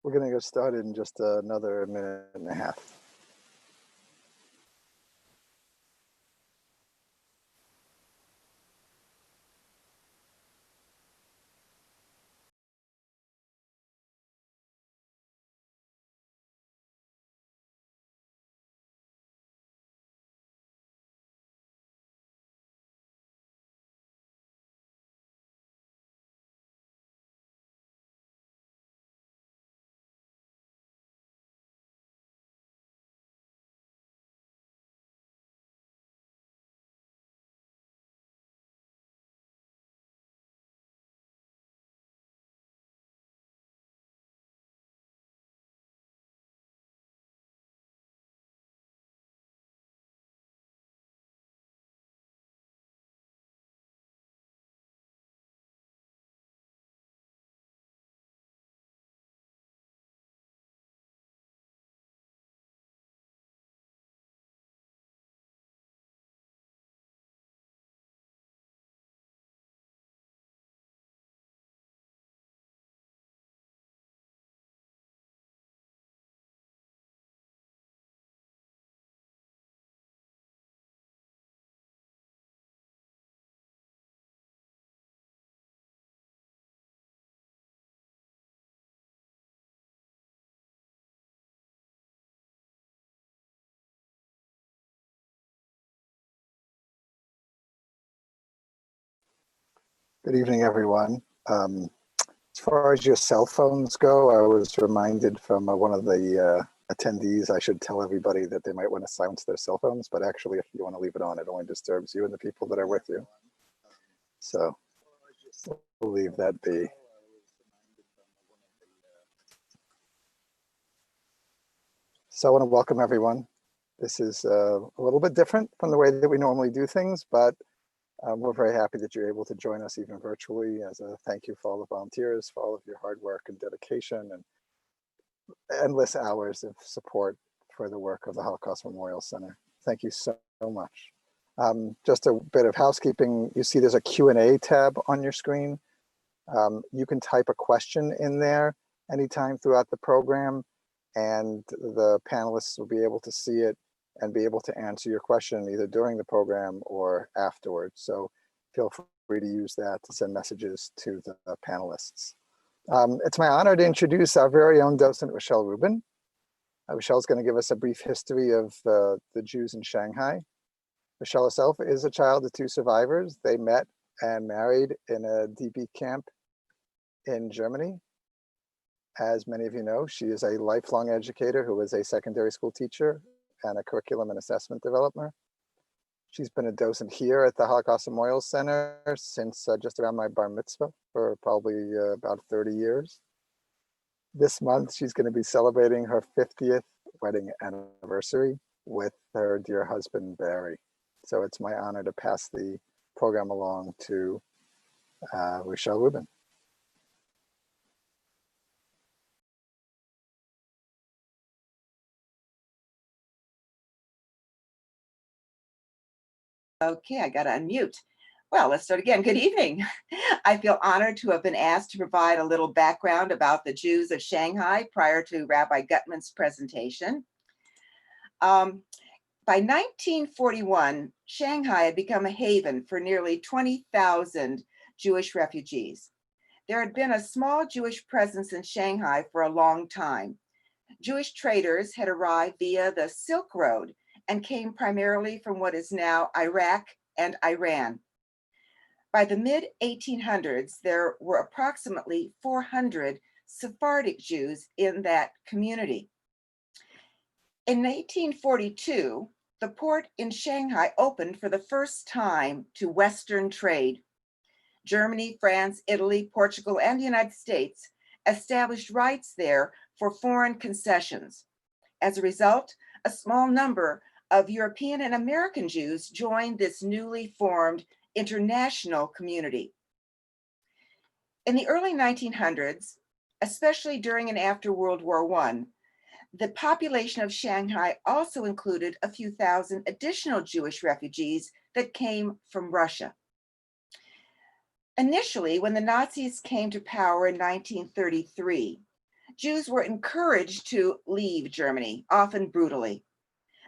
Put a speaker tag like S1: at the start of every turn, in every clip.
S1: We're going to get started in just another minute and a half. Good evening, everyone. As far as your cell phones go, I was reminded from one of the attendees, I should tell everybody that they might want to silence their cell phones, but actually if you want to leave it on, it only disturbs you and the people that are with you. So we'll leave that be. So I want to welcome everyone. This is a little bit different from the way that we normally do things, but we're very happy that you're able to join us even virtually as a thank you for all the volunteers, for all of your hard work and dedication and endless hours of support for the work of the Holocaust Memorial Center. Thank you so much. Just a bit of housekeeping. You see there's a Q&A tab on your screen. You can type a question in there anytime throughout the program, and the panelists will be able to see it and be able to answer your question either during the program or afterwards. So feel free to use that to send messages to the panelists. It's my honor to introduce our very own docent, Rachelle Reuben. Rachelle's going to give us a brief history of the Jews in Shanghai. Rachelle herself is a child of two survivors. They met and married in a DB camp in Germany. As many of you know, she is a lifelong educator who is a secondary school teacher and a curriculum and assessment developer. She's been a docent here at the Holocaust Memorial Center since just around my bar mitzvah for probably about 30 years. This month, she's going to be celebrating her 50th wedding anniversary with her dear husband, Barry. So it's my honor to pass the program along to Rachelle Reuben.
S2: Okay, I got to unmute. Well, let's start again. Good evening. I feel honored to have been asked to provide a little background about the Jews of Shanghai prior to Rabbi Gutman's presentation. By 1941, Shanghai had become a haven for nearly 20,000 Jewish refugees. There had been a small Jewish presence in Shanghai for a long time. Jewish traders had arrived via the Silk Road and came primarily from what is now Iraq and Iran. By the mid-1800s, there were approximately 400 Sephardic Jews in that community. In 1842, the port in Shanghai opened for the first time to Western trade. Germany, France, Italy, Portugal, and the United States established rights there for foreign concessions. As a result, a small number of European and American Jews joined this newly formed international community. In the early 1900s, especially during and after World War I, the population of Shanghai also included a few thousand additional Jewish refugees that came from Russia. Initially, when the Nazis came to power in 1933, Jews were encouraged to leave Germany, often brutally.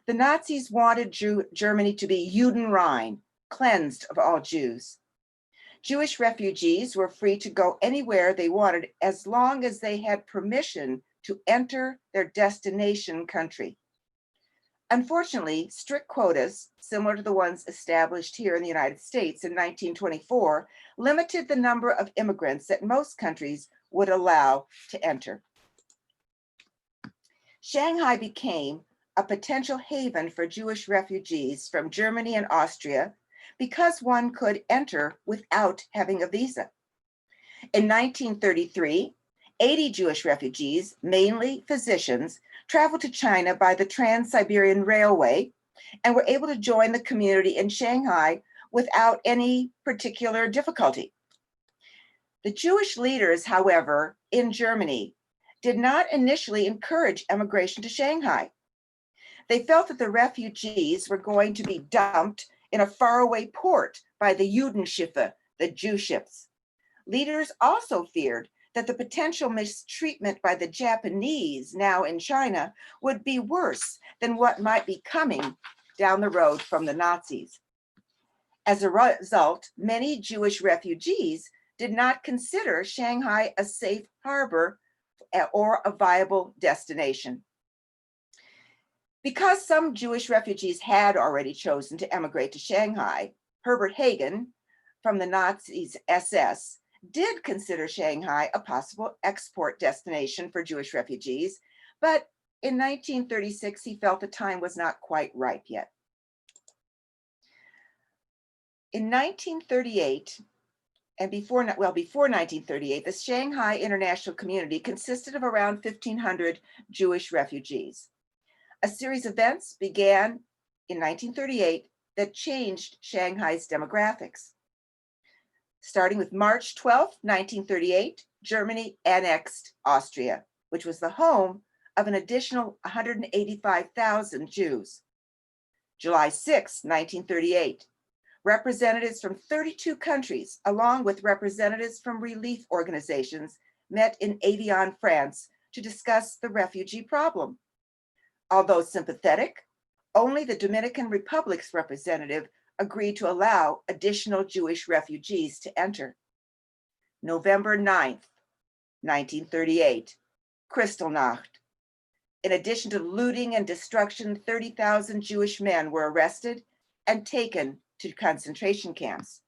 S2: The Nazis wanted Germany to be Judenrein, cleansed of all Jews. Jewish refugees were free to go anywhere they wanted as long as they had permission to enter their destination country. Unfortunately, strict quotas, similar to the ones established here in the United States in 1924, limited the number of immigrants that most countries would allow to enter. Shanghai became a potential haven for Jewish refugees from Germany and Austria because one could enter without having a visa. In 1933, 80 Jewish refugees, mainly physicians, traveled to China by the Trans-Siberian Railway and were able to join the community in Shanghai without any particular difficulty. The Jewish leaders, however, in Germany did not initially encourage emigration to Shanghai. They felt that the refugees were going to be dumped in a faraway port by the Judenschiffe, the Jew ships. Leaders also feared that the potential mistreatment by the Japanese now in China would be worse than what might be coming down the road from the Nazis. As a result, many Jewish refugees did not consider Shanghai a safe harbor or a viable destination. Because some Jewish refugees had already chosen to emigrate to Shanghai, Herbert Hagen from the Nazis' SS did consider Shanghai a possible export destination for Jewish refugees, but in 1936, he felt the time was not quite ripe yet. In 1938, and before 1938, the Shanghai international community consisted of around 1,500 Jewish refugees. A series of events began in 1938 that changed Shanghai's demographics. Starting with March 12, 1938, Germany annexed Austria, which was the home of an additional 185,000 Jews. July 6, 1938, representatives from 32 countries, along with representatives from relief organizations, met in Evian, France, to discuss the refugee problem. Although sympathetic, only the Dominican Republic's representative agreed to allow additional Jewish refugees to enter. November 9th, 1938, Kristallnacht. In addition to looting and destruction, 30,000 Jewish men were arrested and taken to concentration camps.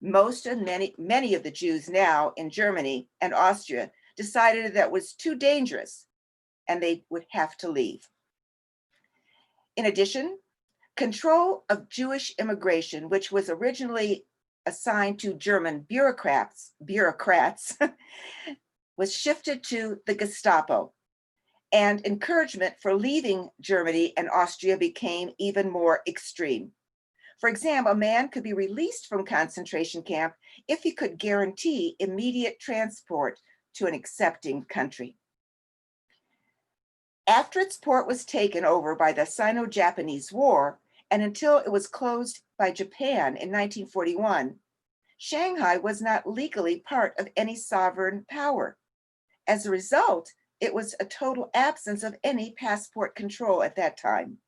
S2: Many of the Jews now in Germany and Austria decided that was too dangerous and they would have to leave. In addition, control of Jewish immigration, which was originally assigned to German bureaucrats, was shifted to the Gestapo, and encouragement for leaving Germany and Austria became even more extreme. For example, a man could be released from concentration camp if he could guarantee immediate transport to an accepting country. After its port was taken over by the Sino-Japanese War, and until it was closed by Japan in 1941, Shanghai was not legally part of any sovereign power. As a result, it was a total absence of any passport control at that time.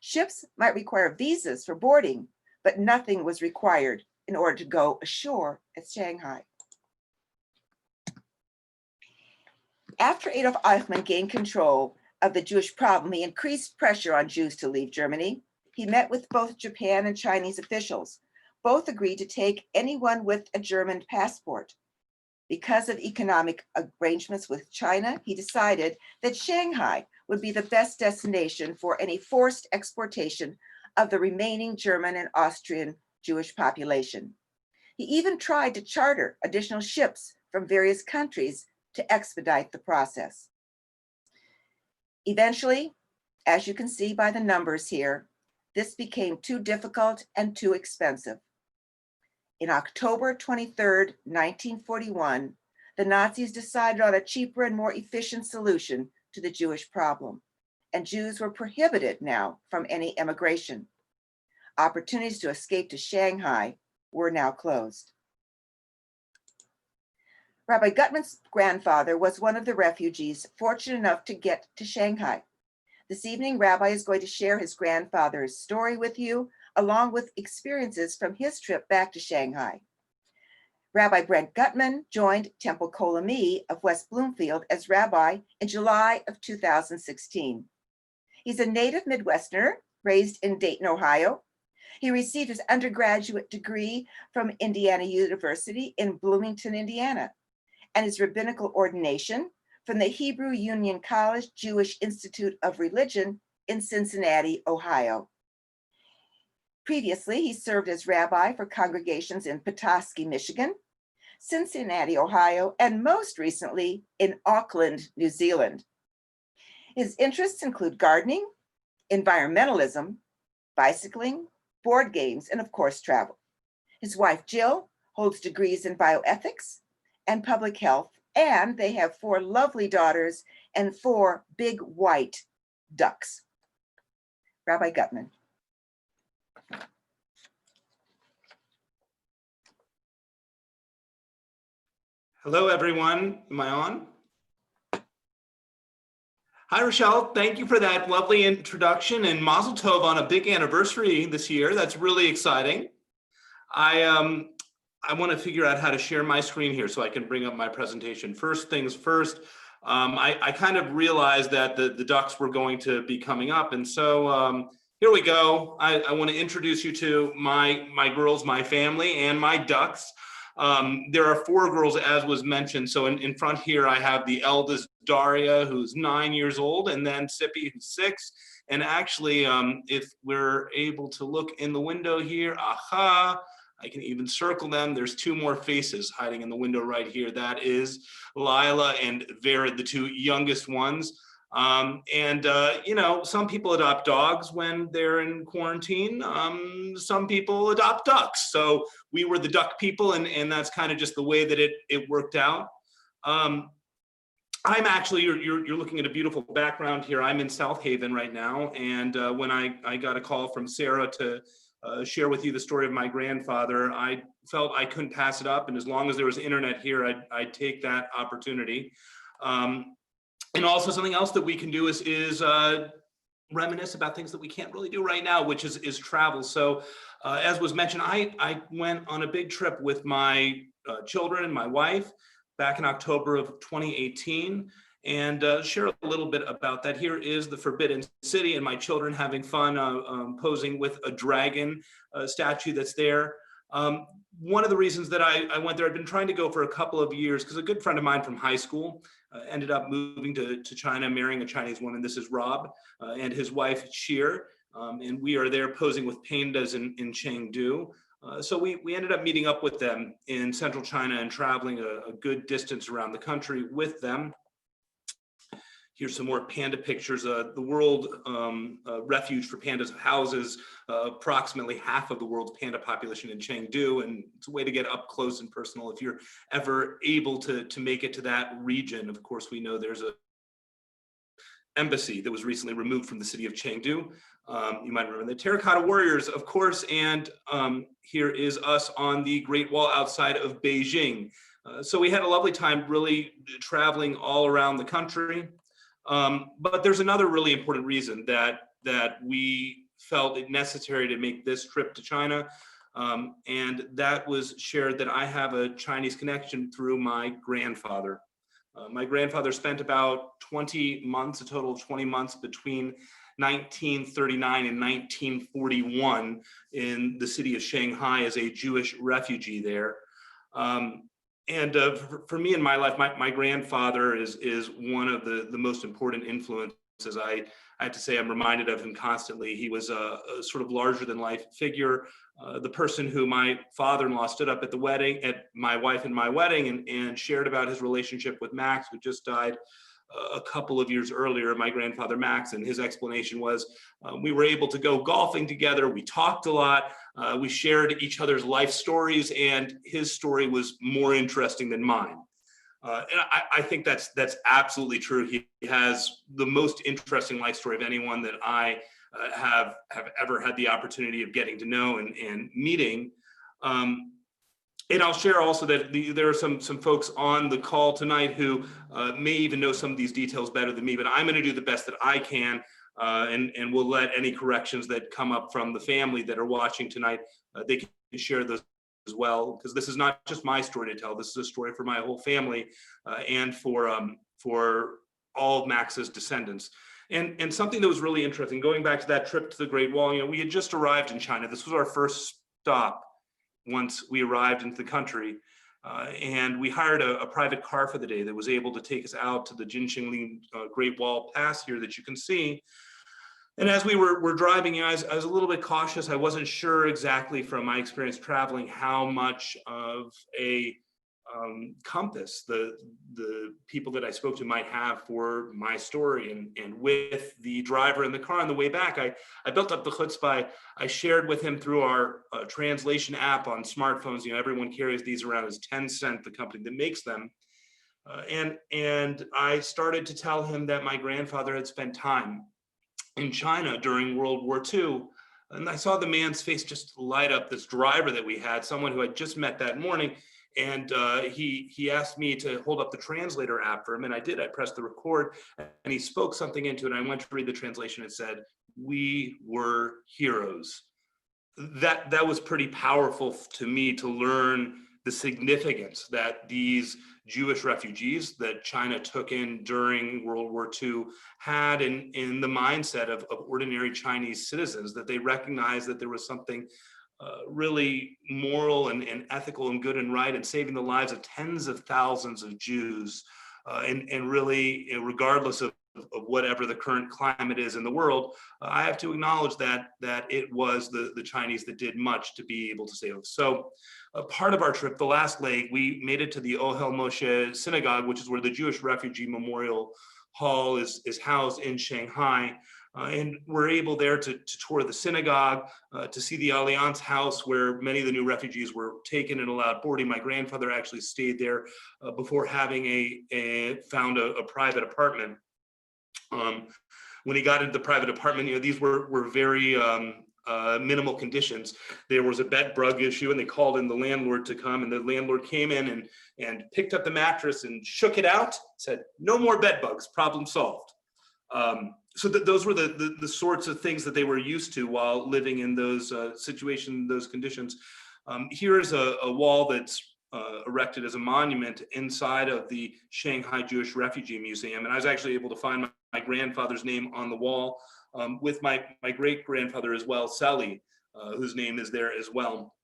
S2: Ships might require visas for boarding, but nothing was required in order to go ashore at Shanghai. After Adolf Eichmann gained control of the Jewish problem, he increased pressure on Jews to leave Germany. He met with both Japan and Chinese officials. Both agreed to take anyone with a German passport. Because of economic arrangements with China, he decided that Shanghai would be the best destination for any forced exportation of the remaining German and Austrian Jewish population. He even tried to charter additional ships from various countries to expedite the process. Eventually, as you can see by the numbers here, this became too difficult and too expensive. In October 23rd, 1941, the Nazis decided on a cheaper and more efficient solution to the Jewish problem, and Jews were prohibited now from any emigration. Opportunities to escape to Shanghai were now closed. Rabbi Gutman's grandfather was one of the refugees fortunate enough to get to Shanghai. This evening, Rabbi is going to share his grandfather's story with you, along with experiences from his trip back to Shanghai. Rabbi Brent Gutman joined Temple Kolami of West Bloomfield as rabbi in July of 2016. He's a native Midwesterner, raised in Dayton, Ohio. He received his undergraduate degree from Indiana University in Bloomington, Indiana, and his rabbinical ordination from the Hebrew Union College Jewish Institute of Religion in Cincinnati, Ohio. Previously, he served as rabbi for congregations in Petoskey, Michigan, Cincinnati, Ohio, and most recently in Auckland, New Zealand. His interests include gardening, environmentalism, bicycling, board games, and of course, travel. His wife, Jill, holds degrees in bioethics and public health, and they have 4 lovely daughters and 4 big white ducks. Rabbi Gutman.
S3: Hello, everyone. Am I on? Hi, Rachelle. Thank you for that lovely introduction, and Mazel Tov on a big anniversary this year. That's really exciting. I want to figure out how to share my screen here so I can bring up my presentation. First things first, I kind of realized that the ducks were going to be coming up, and so here we go. I want to introduce you to my girls, my family, and my ducks. There are 4 girls, as was mentioned. So in front here, I have the eldest, Daria, who's 9 years old, and then Sippy, who's 6. And actually, if we're able to look in the window here, aha, I can even circle them. There's 2 more faces hiding in the window right here. That is Lila and Vera, the 2 youngest ones. You know, some people adopt dogs when they're in quarantine. Some people adopt ducks. So we were the duck people, and that's kind of just the way that it worked out. I'm actually, you're looking at a beautiful background here. I'm in South Haven right now. And when I got a call from Sarah to share with you the story of my grandfather, I felt I couldn't pass it up. And as long as there was internet here, I'd take that opportunity. And also something else that we can do is reminisce about things that we can't really do right now, which is travel. So as was mentioned, I went on a big trip with my children and my wife back in October of 2018, and share a little bit about that. Here is the Forbidden City and my children having fun posing with a dragon statue that's there. One of the reasons that I went there, I'd been trying to go for a couple of years because a good friend of mine from high school ended up moving to China, marrying a Chinese woman. This is Rob and his wife, Sheer. And we are there posing with pandas in Chengdu. So we ended up meeting up with them in central China and traveling a good distance around the country with them. Here's some more panda pictures. The world refuge for pandas houses approximately half of the world's panda population in Chengdu, and it's a way to get up close and personal if you're ever able to make it to that region. Of course, we know there's a embassy that was recently removed from the city of Chengdu. You might remember the Terracotta Warriors, of course, and here is us on the Great Wall outside of Beijing. So we had a lovely time really traveling all around the country. But there's another really important reason that we felt it necessary to make this trip to China. And that was shared that I have a Chinese connection through my grandfather. My grandfather spent about 20 months, a total of 20 months between 1939 and 1941 in the city of Shanghai as a Jewish refugee there. And for me in my life, my grandfather is one of the most important influences. I have to say I'm reminded of him constantly. He was a sort of larger than life figure, the person who my father-in-law stood up at the wedding, at my wife and my wedding, and shared about his relationship with Max, who just died a couple of years earlier, my grandfather Max, and his explanation was we were able to go golfing together. We talked a lot. We shared each other's life stories, and his story was more interesting than mine. And I think that's absolutely true. He has the most interesting life story of anyone that I have ever had the opportunity of getting to know and meeting. And I'll share also that there are some folks on the call tonight who may even know some of these details better than me, but I'm going to do the best that I can, and we'll let any corrections that come up from the family that are watching tonight, they can share those as well, because this is not just my story to tell. This is a story for my whole family, and for all of Max's descendants. And something that was really interesting, going back to that trip to the Great Wall, you know, we had just arrived in China. This was our first stop once we arrived into the country, and we hired a private car for the day that was able to take us out to the Jinxingling Great Wall Pass here that you can see. And as we were driving, you know, I was a little bit cautious. I wasn't sure exactly from my experience traveling how much of a compass the people that I spoke to might have for my story. And with the driver in the car on the way back, I built up the chutzpah. I shared with him through our translation app on smartphones. You know, everyone carries these around as Tencent, the company that makes them. And I started to tell him that my grandfather had spent time in China during World War II. And I saw the man's face just light up, this driver that we had, someone who I'd just met that morning. And he asked me to hold up the translator app for him, and I did. I pressed the record, and he spoke something into it. And I went to read the translation. It said, "We were heroes." That was pretty powerful to me, to learn the significance that these Jewish refugees that China took in during World War II had in the mindset of ordinary Chinese citizens, that they recognized that there was something really moral and ethical and good and right, and saving the lives of tens of thousands of Jews, and really, regardless of whatever the current climate is in the world, I have to acknowledge that it was the Chinese that did much to be able to save us. So part of our trip, the last leg, we made it to the Ohel Moshe synagogue, which is where the Jewish Refugee Memorial Hall is housed in Shanghai. And we're able there to tour the synagogue, to see the Allianz house where many of the new refugees were taken and allowed boarding. My grandfather actually stayed there before having found a private apartment. When he got into the private apartment, you know, these were very minimal conditions. There was a bed bug issue, and they called in the landlord to come, and the landlord came in and picked up the mattress and shook it out, said, "No more bed bugs, problem solved." So those were the sorts of things that they were used to while living in those situations, those conditions. Here is a wall that's erected as a monument inside of the Shanghai Jewish Refugee Museum. And I was actually able to find my grandfather's name on the wall, with my great-grandfather as well, Sally, whose name is there as well.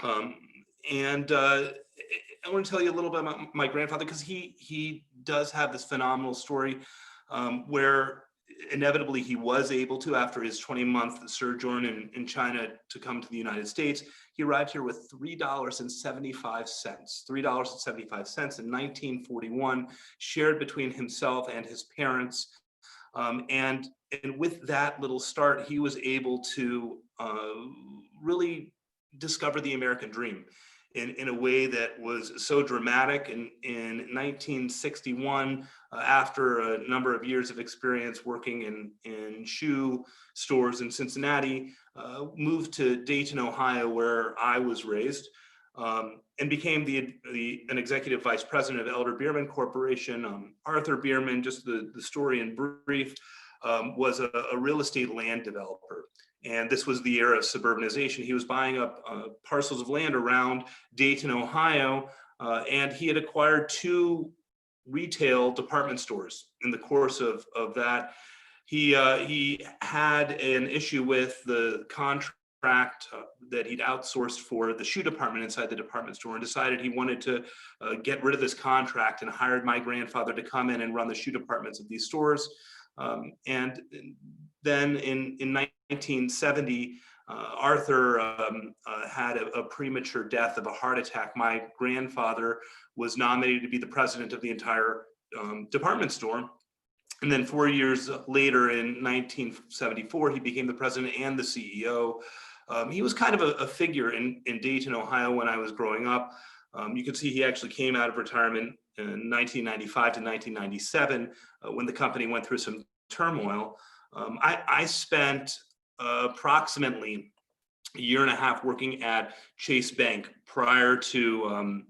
S3: And I want to tell you a little bit about my grandfather, because he does have this phenomenal story, where inevitably he was able to, after his 20-month sojourn in China, to come to the United States. He arrived here with $3.75 in 1941, shared between himself and his parents. And with that little start, he was able to really discover the American dream in a way that was so dramatic. In 1961, after a number of years of experience working in shoe stores in Cincinnati, moved to Dayton, Ohio, where I was raised, and became an executive vice president of Elder Beerman Corporation. Arthur Beerman, just the story in brief, was a real estate land developer. And this was the era of suburbanization. He was buying up parcels of land around Dayton, Ohio, and he had acquired 2 retail department stores in the course of that. He had an issue with the contract that he'd outsourced for the shoe department inside the department store, and decided he wanted to get rid of this contract, and hired my grandfather to come in and run the shoe departments of these stores. And then in 1970, Arthur had a premature death of a heart attack. My grandfather was nominated to be the president of the entire department store. And then 4 years later, in 1974, he became the president and the CEO. He was kind of a figure in Dayton, Ohio, when I was growing up. You can see he actually came out of retirement in 1995 to 1997, when the company went through some turmoil. I spent approximately a year and a half working at Chase Bank prior to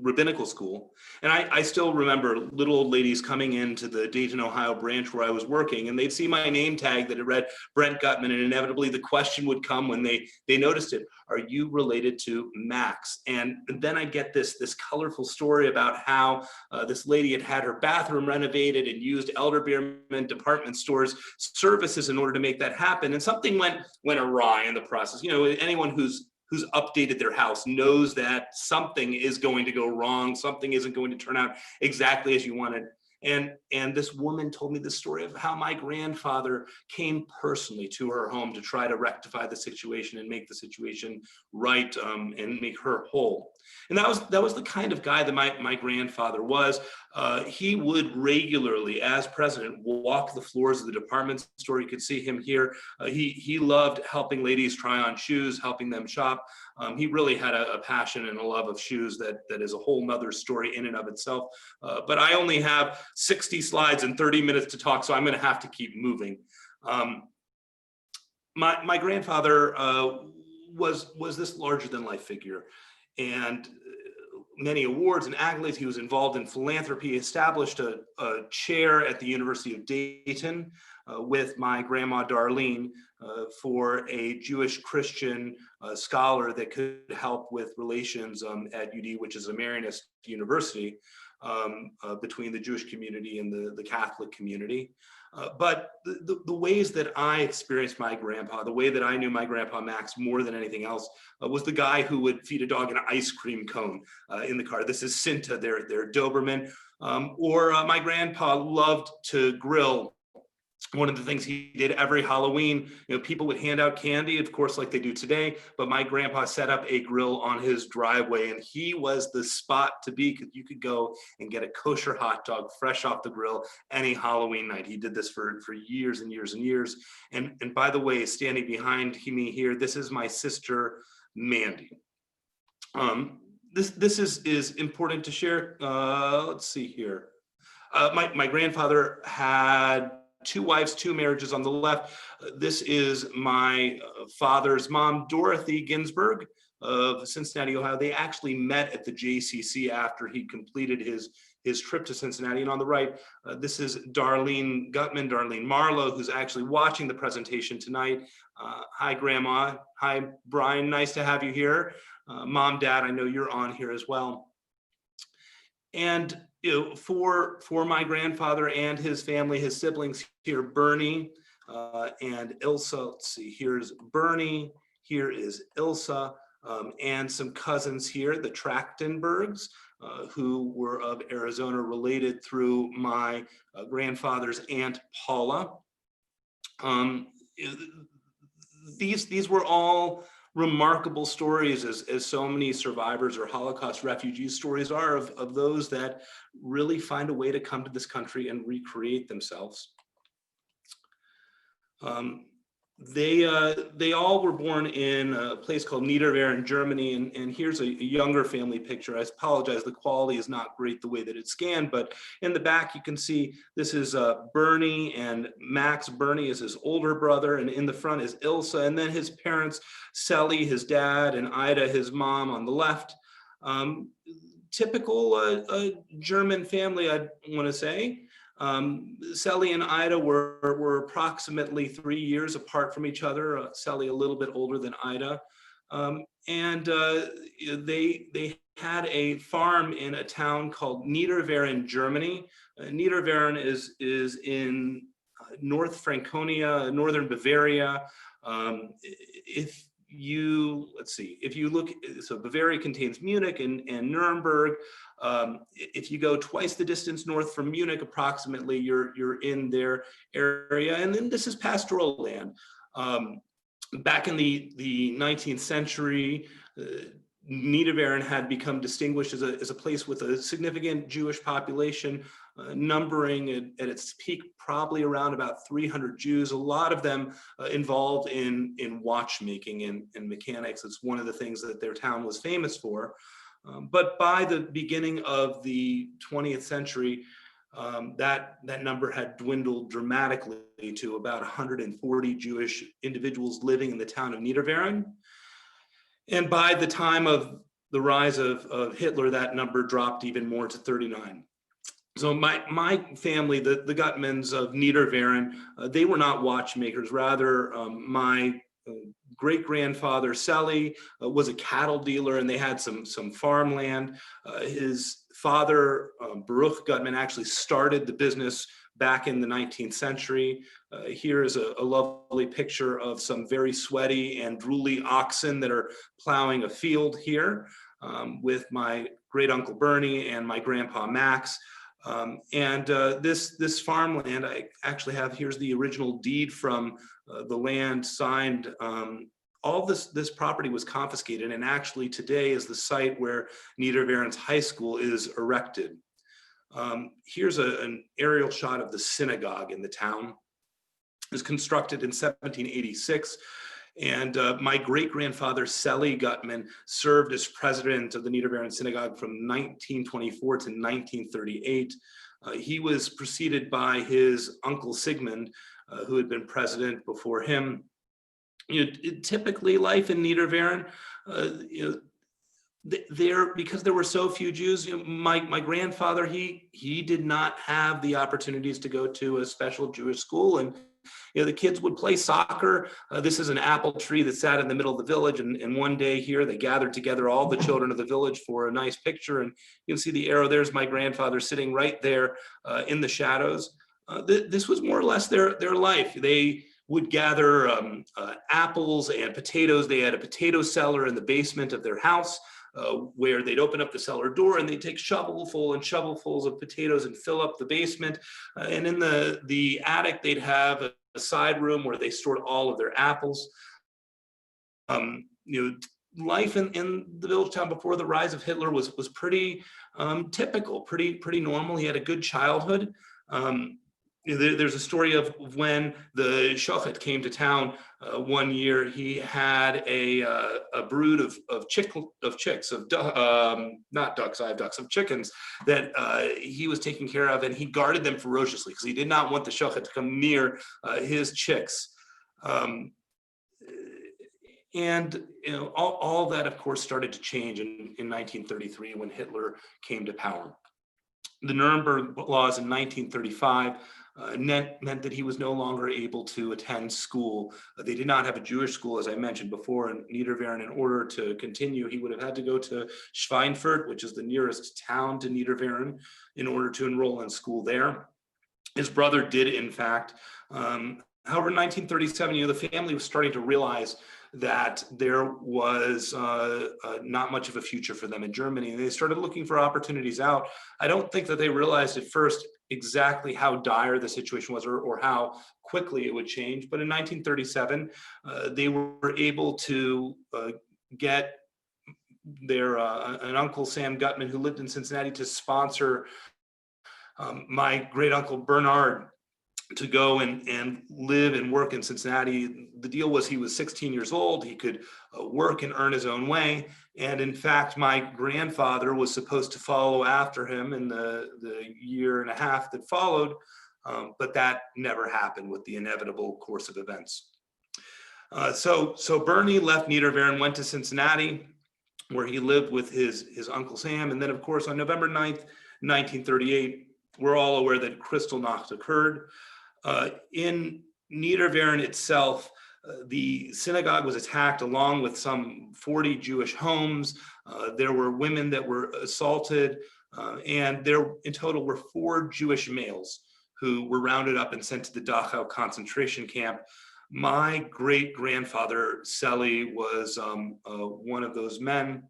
S3: rabbinical school. And I still remember little old ladies coming into the Dayton, Ohio branch where I was working, and they'd see my name tag that it read Brent Gutman, and inevitably the question would come when they noticed it: are you related to Max? And then I get this colorful story about how this lady had had her bathroom renovated and used Elder Beerman department stores services in order to make that happen. And something went awry in the process. You know, anyone who's updated their house knows that something is going to go wrong. Something isn't going to turn out exactly as you wanted. And this woman told me the story of how my grandfather came personally to her home to try to rectify the situation and make the situation right, and make her whole. And that was the kind of guy that my grandfather was. He would regularly, as president, walk the floors of the department store. You could see him here. He loved helping ladies try on shoes, helping them shop. He really had a passion and a love of shoes that is a whole nother story in and of itself. But I only have 60 slides and 30 minutes to talk, so I'm going to have to keep moving. My grandfather was this larger than life figure, and many awards and accolades. He was involved in philanthropy. He established a chair at the University of Dayton with my grandma Darlene for a Jewish Christian scholar that could help with relations at UD, which is a Marianist university, between the Jewish community and the Catholic community. But the ways that I experienced my grandpa, the way that I knew my grandpa Max more than anything else, was the guy who would feed a dog an ice cream cone in the car. This is Cinta, their Doberman. Or my grandpa loved to grill. One of the things he did every Halloween, people would hand out candy, of course, like they do today, but my grandpa set up a grill on his driveway, and he was the spot to be, because you could go and get a kosher hot dog fresh off the grill any Halloween night. He did this for years and years and years. And by the way, standing behind me here, this is my sister, Mandy. This is important to share. Let's see here. My grandfather had 2 wives, 2 marriages on the left. This is my father's mom, Dorothy Ginsburg of Cincinnati, Ohio. They actually met at the JCC after he completed his trip to Cincinnati. And on the right, this is Darlene Gutman, Darlene Marlowe, who's actually watching the presentation tonight. Hi, Grandma. Hi, Brian. Nice to have you here. Mom, Dad, I know you're on here as well. And for my grandfather and his family, his siblings here, Bernie and Ilsa. Let's see, here's Bernie, here is Ilsa, and some cousins here, the Trachtenbergs, who were of Arizona, related through my grandfather's Aunt Paula. These were all remarkable stories, as so many survivors or Holocaust refugees stories are, of those that really find a way to come to this country and recreate themselves. They all were born in a place called Niederwehr in Germany, and here's a younger family picture. I apologize, the quality is not great the way that it's scanned, but in the back you can see this is Bernie and Max. Bernie is his older brother, and in the front is Ilsa, and then his parents, Sally, his dad, and Ida, his mom, on the left. Typical German family, I want to say. Sally and Ida were approximately 3 years apart from each other. Sally a little bit older than Ida, and they had a farm in a town called Niederwehr, Germany. Niederwehr is in North Franconia, northern Bavaria. If you look, so Bavaria contains Munich and Nuremberg. If you go twice the distance north from Munich, approximately, you're in their area. And then this is pastoral land. Back in the 19th century, Niederwehr had become distinguished as a place with a significant Jewish population, numbering at its peak probably around about 300 Jews, a lot of them involved in watchmaking and mechanics. It's one of the things that their town was famous for. But by the beginning of the 20th century, that number had dwindled dramatically to about 140 Jewish individuals living in the town of Niederwehren. And by the time of the rise of Hitler, that number dropped even more to 39. So my family, the Gutmans of Niederwehren, they were not watchmakers. Rather, my great-grandfather Sally was a cattle dealer, and they had some farmland. His father, Baruch Gutman, actually started the business back in the 19th century. Here is a lovely picture of some very sweaty and drooly oxen that are plowing a field here with my great uncle Bernie and my grandpa Max. This farmland, I actually have, here's the original deed from the land signed. All this property was confiscated, and actually today is the site where Niederwehren's high school is erected. Here's an aerial shot of the synagogue in the town. It was constructed in 1786. And my great-grandfather, Sally Gutman, served as president of the Niederwehren Synagogue from 1924 to 1938. He was preceded by his uncle Sigmund, who had been president before him. Typically, life in Niederwehren, because there were so few Jews, my grandfather, he did not have the opportunities to go to a special Jewish school, and the kids would play soccer. This is an apple tree that sat in the middle of the village, and one day here they gathered together all the children of the village for a nice picture, and you can see the arrow. There's my grandfather sitting right there in the shadows. This was more or less their life. They would gather apples and potatoes. They had a potato cellar in the basement of their house, where they'd open up the cellar door and they'd take shovelful and shovelfuls of potatoes and fill up the basement. And in the attic, they'd have a side room where they stored all of their apples. Life in the village town before the rise of Hitler was pretty typical, pretty normal. He had a good childhood. There's a story of when the shochet came to town one year. He had a brood of chickens that he was taking care of, and he guarded them ferociously because he did not want the shochet to come near his chicks. All that, of course, started to change in 1933 when Hitler came to power. The Nuremberg laws in 1935 meant that he was no longer able to attend school. They did not have a Jewish school, as I mentioned before, in Niederwehren. In order to continue, he would have had to go to Schweinfurt, which is the nearest town to Niederwehren, in order to enroll in school there. His brother did, in fact. However, in 1937, the family was starting to realize that there was not much of a future for them in Germany. And they started looking for opportunities out. I don't think that they realized at first exactly how dire the situation was or how quickly it would change. But in 1937, they were able to get their an uncle, Sam Gutman, who lived in Cincinnati, to sponsor my great uncle Bernard to go and live and work in Cincinnati. The deal was he was 16 years old. He could work and earn his own way. And in fact, my grandfather was supposed to follow after him in the year and a half that followed, but that never happened with the inevitable course of events. So Bernie left Niederwehren, went to Cincinnati, where he lived with his Uncle Sam. And then, of course, on November 9th, 1938, we're all aware that Kristallnacht occurred. In Niederwehren itself, the synagogue was attacked along with some 40 Jewish homes. There were women that were assaulted, and there in total were 4 Jewish males who were rounded up and sent to the Dachau concentration camp. My great-grandfather, Sally, was one of those men.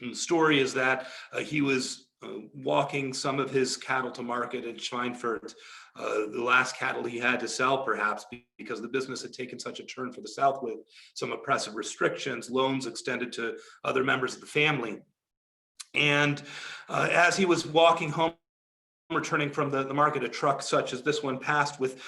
S3: And the story is that he was walking some of his cattle to market in Schweinfurt, the last cattle he had to sell, perhaps because the business had taken such a turn for the South with some oppressive restrictions, loans extended to other members of the family. And as he was walking home returning from the market, a truck such as this one passed with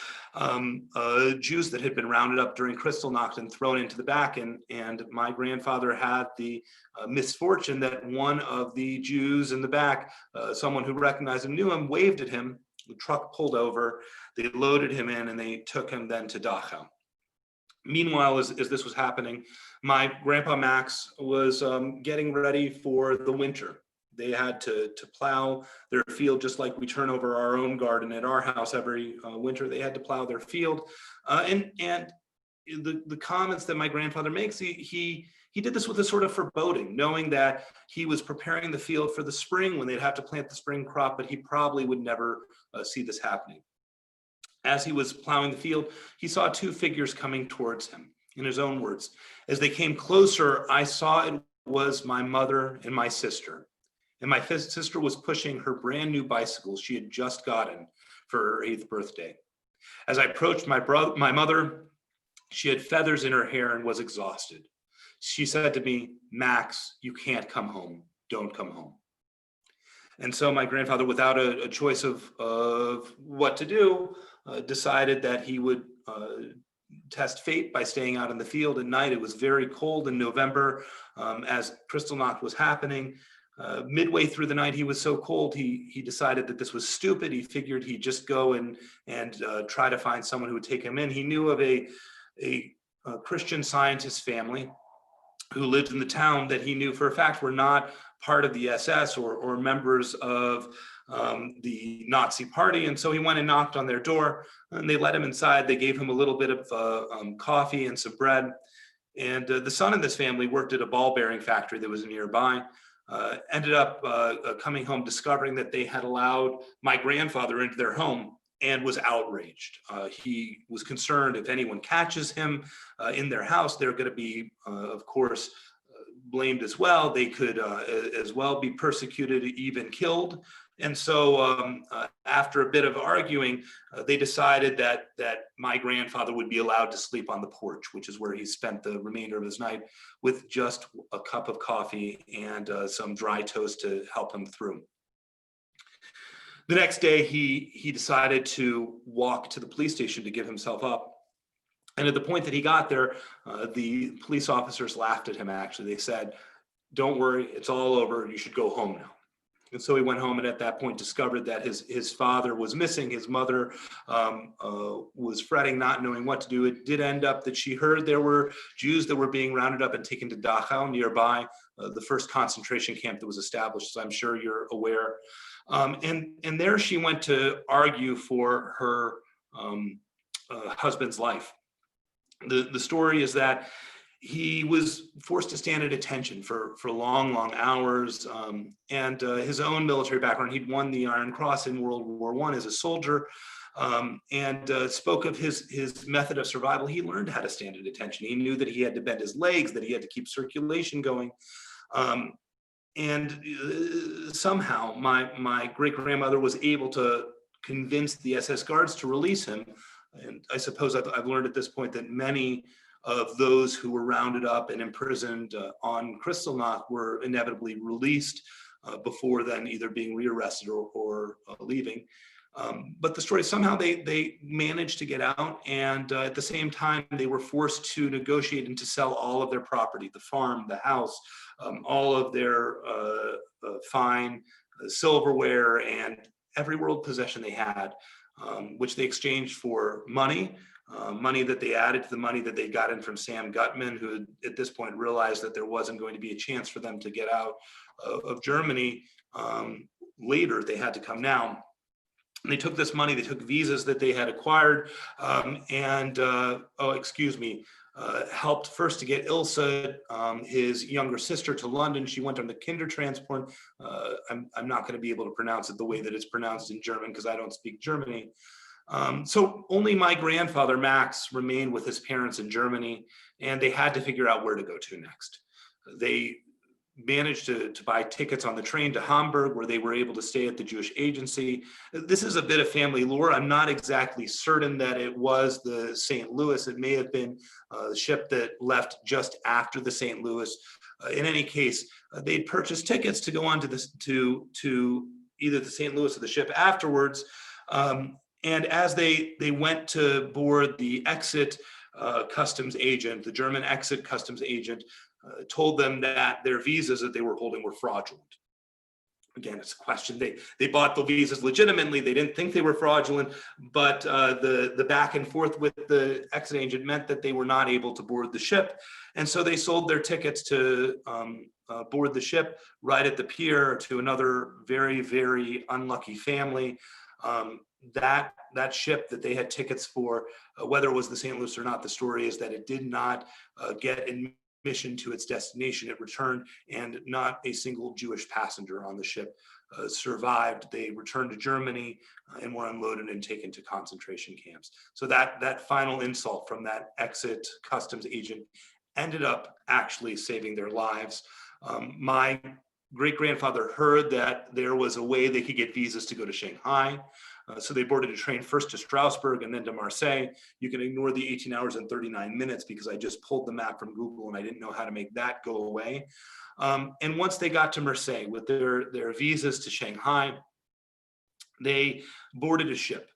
S3: Jews that had been rounded up during Kristallnacht and thrown into the back. And my grandfather had the misfortune that one of the Jews in the back, someone who recognized him, knew him, waved at him. The truck pulled over, they loaded him in, and they took him then to Dachau. Meanwhile, as this was happening, my grandpa Max was getting ready for the winter. They had to plow their field just like we turn over our own garden at our house every winter. They had to plow their field. And the comments that my grandfather makes, he did this with a sort of foreboding, knowing that he was preparing the field for the spring when they'd have to plant the spring crop, but he probably would never see this happening. As he was plowing the field, he saw two figures coming towards him. In his own words, as they came closer, I saw it was my mother and my sister. And my sister was pushing her brand new bicycle she had just gotten for her 8th birthday. As I approached my mother, she had feathers in her hair and was exhausted. She said to me, "Max, you can't come home. Don't come home." And so my grandfather, without a choice of what to do, decided that he would test fate by staying out in the field at night. It was very cold in November as Kristallnacht was happening. Midway through the night, he was so cold, he decided that this was stupid. He figured he'd just go and try to find someone who would take him in. He knew of a Christian Scientist family who lived in the town that he knew for a fact were not part of the SS or members of the Nazi party. And so he went and knocked on their door, and they let him inside. They gave him a little bit of coffee and some bread. And the son of this family worked at a ball bearing factory that was nearby. Ended up coming home, discovering that they had allowed my grandfather into their home, and was outraged. He was concerned if anyone catches him in their house, they're going to be, of course, blamed as well. They could as well be persecuted, even killed. And so after a bit of arguing, they decided that my grandfather would be allowed to sleep on the porch, which is where he spent the remainder of his night, with just a cup of coffee and some dry toast to help him through. The next day, he decided to walk to the police station to give himself up. And at the point that he got there, the police officers laughed at him, actually. They said, "Don't worry, it's all over. You should go home now." And so he went home, and at that point discovered that his father was missing. His mother was fretting, not knowing what to do. It did end up that she heard there were Jews that were being rounded up and taken to Dachau, nearby, the first concentration camp that was established, as I'm sure you're aware. And there she went to argue for her husband's life. The story is that he was forced to stand at attention for long hours, and his own military background. He'd won the Iron Cross in World War I as a soldier, and spoke of his method of survival. He learned how to stand at attention. He knew that he had to bend his legs, that he had to keep circulation going. And somehow my great-grandmother was able to convince the SS guards to release him. And I suppose I've learned at this point that many of those who were rounded up and imprisoned on Kristallnacht were inevitably released before then either being rearrested or leaving. But the story, somehow they managed to get out, and at the same time they were forced to negotiate and to sell all of their property, the farm, the house, all of their fine silverware and every world possession they had, which they exchanged for money that they added to the money that they got in from Sam Gutman, who at this point realized that there wasn't going to be a chance for them to get out of Germany later. They had to come now. And they took this money, they took visas that they had acquired, helped first to get Ilse, his younger sister, to London. She went on the Kindertransport. I'm not going to be able to pronounce it the way that it's pronounced in German because I don't speak Germany. So only my grandfather, Max, remained with his parents in Germany, and they had to figure out where to go to next. They managed to buy tickets on the train to Hamburg, where they were able to stay at the Jewish Agency. This is a bit of family lore. I'm not exactly certain that it was the St. Louis. It may have been the ship that left just after the St. Louis. In any case, they'd purchased tickets to go on to either the St. Louis or the ship afterwards. And as they went to board, the exit customs agent, the German exit customs agent, told them that their visas that they were holding were fraudulent. Again, it's a question. They bought the visas legitimately. They didn't think they were fraudulent, but the back and forth with the exit agent meant that they were not able to board the ship. And so they sold their tickets to board the ship right at the pier to another very, very unlucky family. That ship that they had tickets for, whether it was the St. Louis or not, the story is that it did not get admission to its destination. It returned, and not a single Jewish passenger on the ship survived. They returned to Germany and were unloaded and taken to concentration camps. So that final insult from that exit customs agent ended up actually saving their lives. My great-grandfather heard that there was a way they could get visas to go to Shanghai. So they boarded a train first to Strasbourg and then to Marseille. You can ignore the 18 hours and 39 minutes because I just pulled the map from Google and I didn't know how to make that go away. And once they got to Marseille with their visas to Shanghai, they boarded a ship.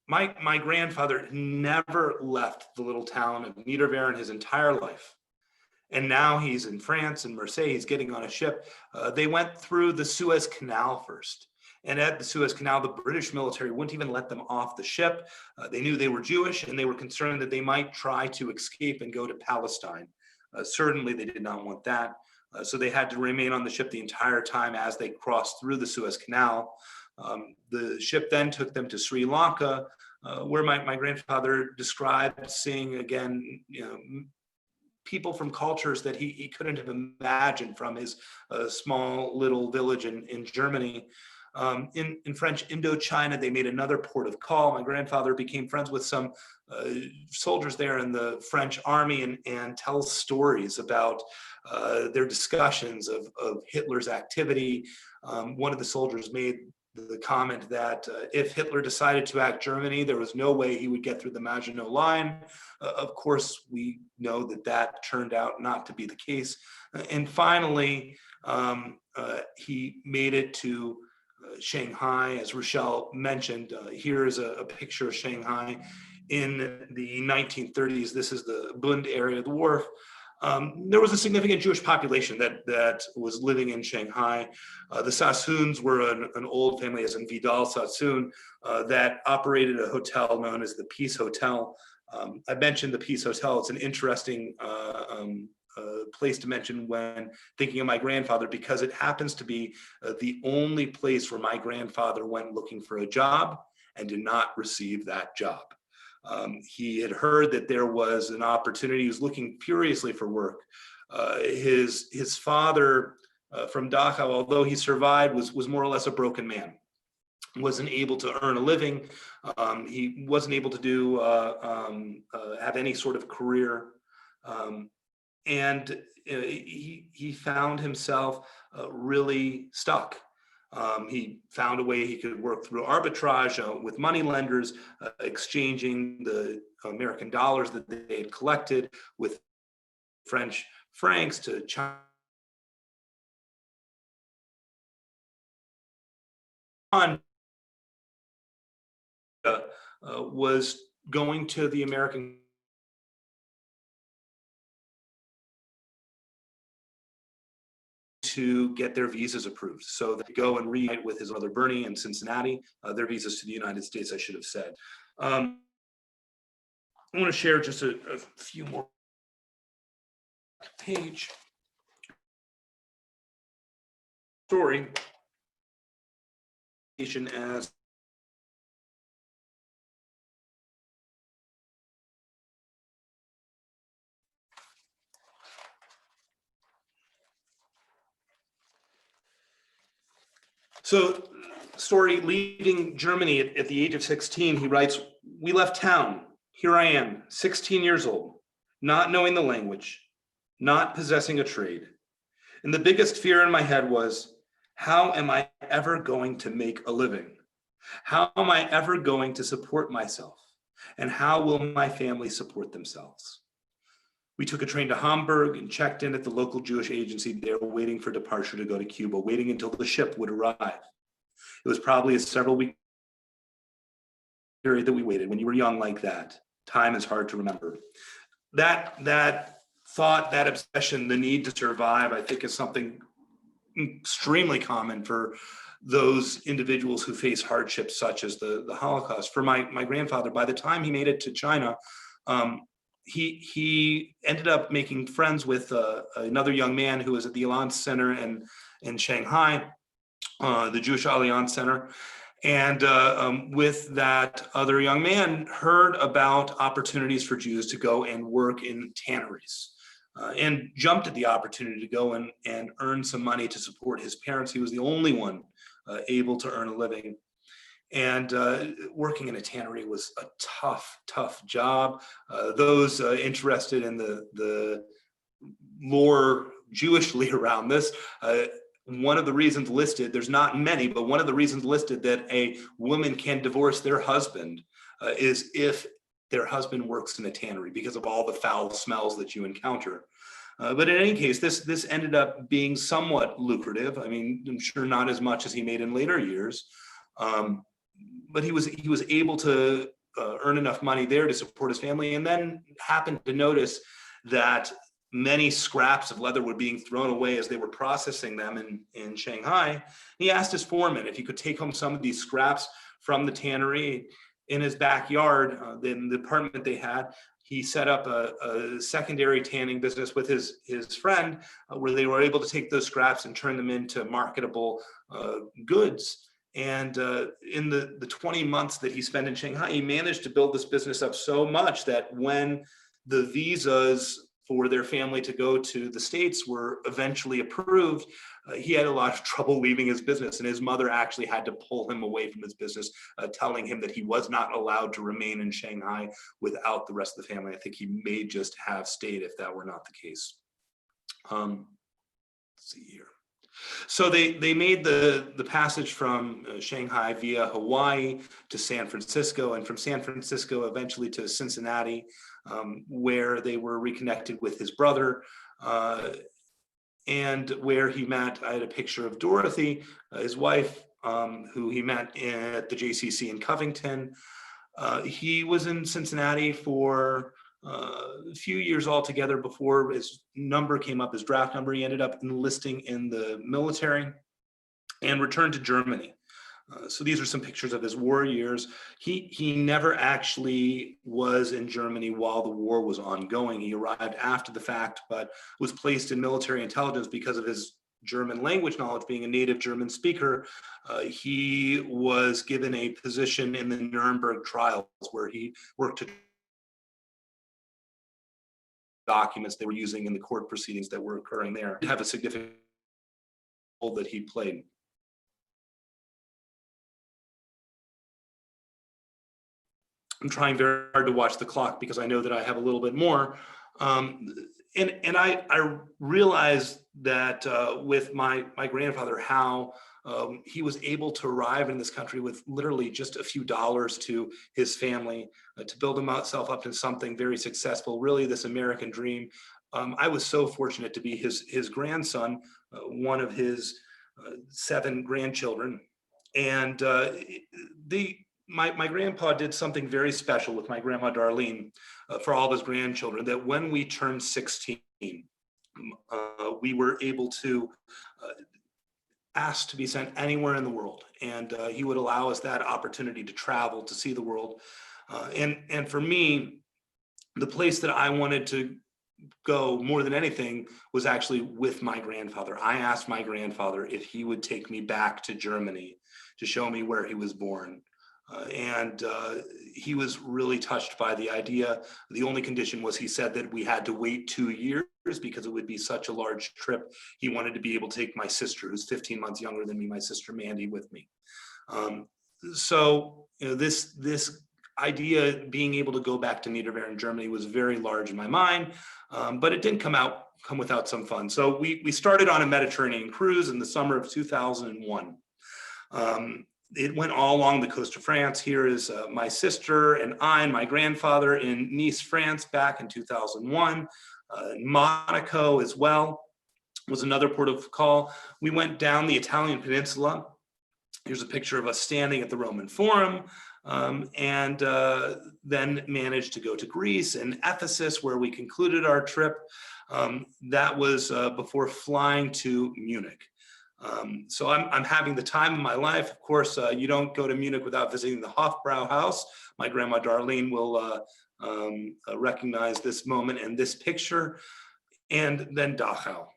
S3: My grandfather never left the little town of Niederwehr his entire life. And now he's in France, in Marseille, he's getting on a ship. They went through the Suez Canal first. And at the Suez Canal, the British military wouldn't even let them off the ship. They knew they were Jewish, and they were concerned that they might try to escape and go to Palestine. Certainly, they did not want that. So they had to remain on the ship the entire time as they crossed through the Suez Canal. The ship then took them to Sri Lanka, where my grandfather described seeing, again, people from cultures that he couldn't have imagined from his small little village in Germany. In French Indochina, they made another port of call. My grandfather became friends with some soldiers there in the French army and tells stories about their discussions of Hitler's activity. One of the soldiers made the comment that if Hitler decided to act Germany, there was no way he would get through the Maginot Line. Of course, we know that turned out not to be the case. And finally, he made it to Shanghai, as Rachelle mentioned. Here is a picture of Shanghai in the 1930s. This is the Bund area, the wharf. There was a significant Jewish population that was living in Shanghai. The Sassoons were an old family, as in Vidal Sassoon, that operated a hotel known as the Peace Hotel. I mentioned the Peace Hotel. It's an interesting place to mention when thinking of my grandfather, because it happens to be the only place where my grandfather went looking for a job and did not receive that job. He had heard that there was an opportunity. He was looking furiously for work. His father from Dachau, although he survived, was more or less a broken man. Wasn't able to earn a living. He wasn't able to have any sort of career. And he found himself really stuck. He found a way he could work through arbitrage with money lenders, exchanging the American dollars that they had collected with French francs to China. Was going to the American to get their visas approved. So they go and reunite with his brother Bernie in Cincinnati, their visas to the United States, I should have said. I want to share just a few more page story as so story, leaving Germany at the age of 16, he writes, "We left town. Here I am, 16 years old, not knowing the language, not possessing a trade. And the biggest fear in my head was, how am I ever going to make a living? How am I ever going to support myself? And how will my family support themselves?" We took a train to Hamburg and checked in at the local Jewish agency there, waiting for departure to go to Cuba, waiting until the ship would arrive. It was probably a several week period that we waited. When you were young like that, time is hard to remember. That thought, that obsession, the need to survive, I think is something extremely common for those individuals who face hardships such as the Holocaust. For my grandfather, by the time he made it to China, he ended up making friends with another young man who was at the Alliance Center in Shanghai, the Jewish Alliance Center. And with that other young man, heard about opportunities for Jews to go and work in tanneries. And jumped at the opportunity to go and earn some money to support his parents. He was the only one able to earn a living. And working in a tannery was a tough job. Those interested in the lore Jewishly around this, one of the reasons listed, there's not many, but one of the reasons listed that a woman can divorce their husband is if their husband works in a tannery, because of all the foul smells that you encounter. But in any case, this ended up being somewhat lucrative. I mean, I'm sure not as much as he made in later years, but he was able to earn enough money there to support his family, and then happened to notice that many scraps of leather were being thrown away as they were processing them in Shanghai. He asked his foreman if he could take home some of these scraps from the tannery. In his backyard, in the apartment they had, he set up a secondary tanning business with his friend, where they were able to take those scraps and turn them into marketable goods. And in the 20 months that he spent in Shanghai, he managed to build this business up so much that when the visas for their family to go to the States were eventually approved, he had a lot of trouble leaving his business, and his mother actually had to pull him away from his business, telling him that he was not allowed to remain in Shanghai without the rest of the family. I think he may just have stayed if that were not the case. Let's see here. So they made the passage from Shanghai via Hawaii to San Francisco, and from San Francisco eventually to Cincinnati, where they were reconnected with his brother, and where he met. I had a picture of Dorothy, his wife, who he met at the JCC in Covington. He was in Cincinnati for a few years altogether before his number came up, his draft number. He ended up enlisting in the military and returned to Germany. So these are some pictures of his war years. He never actually was in Germany while the war was ongoing. He arrived after the fact, but was placed in military intelligence because of his German language knowledge. Being a native German speaker, he was given a position in the Nuremberg trials, where he worked to documents they were using in the court proceedings that were occurring there. Have a significant role that he played. I'm trying very hard to watch the clock because I know that I have a little bit more. And I realized that with my grandfather, how he was able to arrive in this country with literally just a few dollars to his family, to build himself up into something very successful, really this American dream. I was so fortunate to be his grandson, one of his 7 grandchildren. And my grandpa did something very special with my grandma Darlene for all of his grandchildren, that when we turned 16, we were able to ask to be sent anywhere in the world. And he would allow us that opportunity to travel, to see the world. And for me, the place that I wanted to go more than anything was actually with my grandfather. I asked my grandfather if he would take me back to Germany to show me where he was born. And he was really touched by the idea. The only condition was, he said that we had to wait 2 years because it would be such a large trip. He wanted to be able to take my sister, who's 15 months younger than me, my sister Mandy, with me. So this idea, being able to go back to Niederbayern, Germany, was very large in my mind, but it didn't come without some fun. So we started on a Mediterranean cruise in the summer of 2001. It went all along the coast of France. Here is my sister and I and my grandfather in Nice, France, back in 2001. Monaco as well was another port of call. We went down the Italian peninsula Here's a picture of us standing at the Roman Forum, and then managed to go to Greece and Ephesus, where we concluded our trip. That was before flying to Munich. So I'm having the time of my life. Of course, you don't go to Munich without visiting the Hofbrauhaus. My grandma Darlene will recognize this moment and this picture, and then Dachau.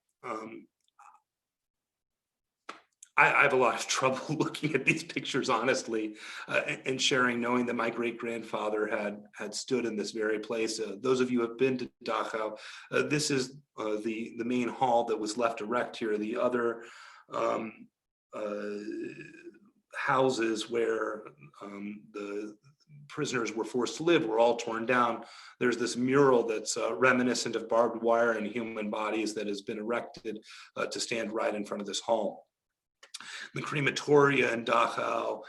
S3: I have a lot of trouble looking at these pictures, honestly, and sharing, knowing that my great-grandfather had stood in this very place. Those of you who have been to Dachau, this is the main hall that was left erect here. The other houses where the prisoners were forced to live were all torn down. There's this mural that's reminiscent of barbed wire and human bodies that has been erected to stand right in front of this hall. The crematoria in Dachau,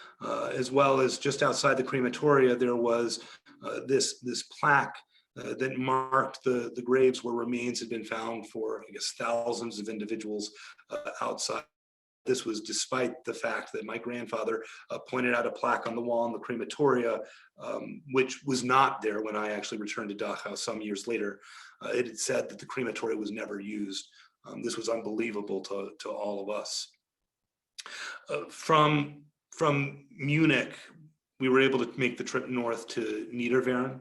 S3: as well as just outside the crematoria, there was this plaque that marked the graves where remains had been found for, I guess, thousands of individuals outside. This was despite the fact that my grandfather pointed out a plaque on the wall in the crematoria, which was not there when I actually returned to Dachau some years later. It had said that the crematoria was never used. This was unbelievable to all of us. From Munich, we were able to make the trip north to Niederwehren.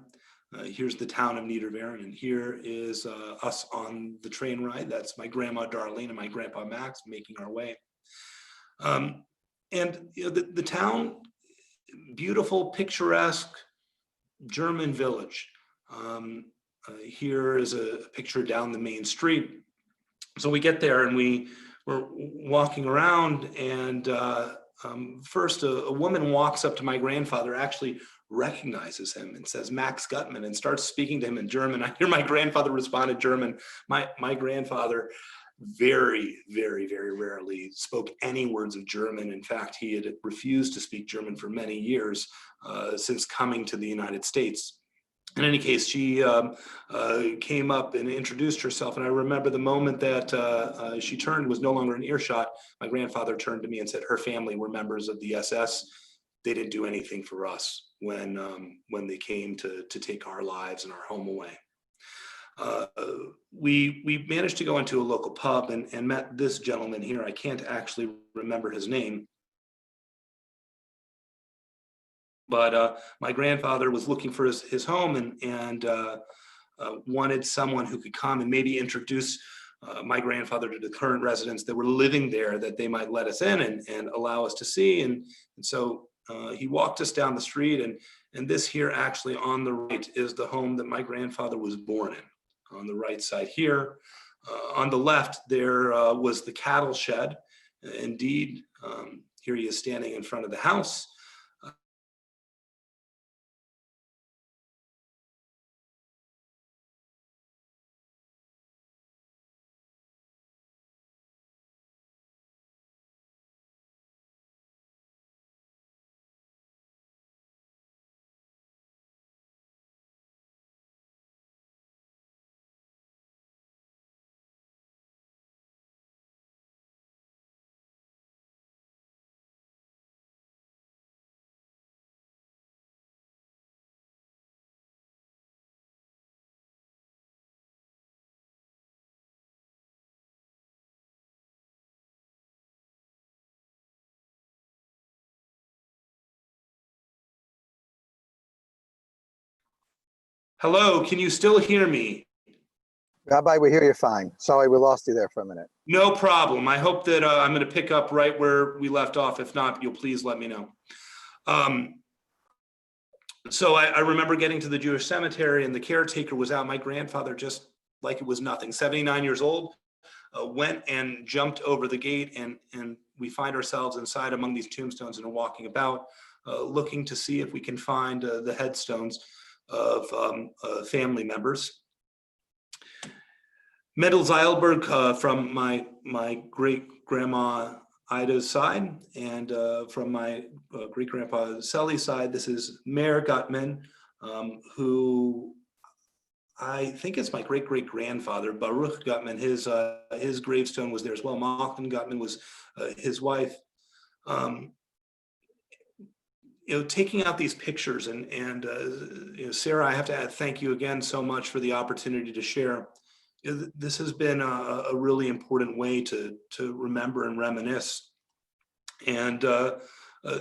S3: Here's the town of Niederwehren, and here is us on the train ride. That's my grandma Darlene and my grandpa Max making our way. And you know, the town, beautiful, picturesque German village. Here is a picture down the main street. So we get there and we're walking around, and first a woman walks up to my grandfather, actually recognizes him and says, Max Gutman, and starts speaking to him in German. I hear my grandfather respond in German. My grandfather very, very, very rarely spoke any words of German. In fact, he had refused to speak German for many years since coming to the United States. In any case, she came up and introduced herself, and I remember the moment that she turned, was no longer in earshot. My grandfather turned to me and said her family were members of the SS. They didn't do anything for us when they came to take our lives and our home away. We managed to go into a local pub and met this gentleman here. I can't actually remember his name, but my grandfather was looking for his home and wanted someone who could come and maybe introduce my grandfather to the current residents that were living there, that they might let us in and allow us to see. And so he walked us down the street, and this here actually on the right is the home that my grandfather was born in, on the right side here. On the left, there was the cattle shed. Indeed, here he is standing in front of the house. Hello, can you still hear me?
S1: Rabbi, we hear you fine. Sorry, we lost you there for a minute.
S3: No problem. I hope that I'm going to pick up right where we left off. If not, you'll please let me know. So I remember getting to the Jewish cemetery, and the caretaker was out. My grandfather, just like it was nothing, 79 years old, went and jumped over the gate, and we find ourselves inside among these tombstones and are walking about, looking to see if we can find the headstones of family members. Mendel Zeilberg from my great-grandma Ida's side, and from my great-grandpa Sully's side, this is Mayor Gutman, who I think it's my great-great-grandfather, Baruch Gutman. His gravestone was there as well. Malcolm Gutman was his wife. taking out these pictures Sarah, I have to thank you again so much for the opportunity to share. This has been a really important way to remember and reminisce, and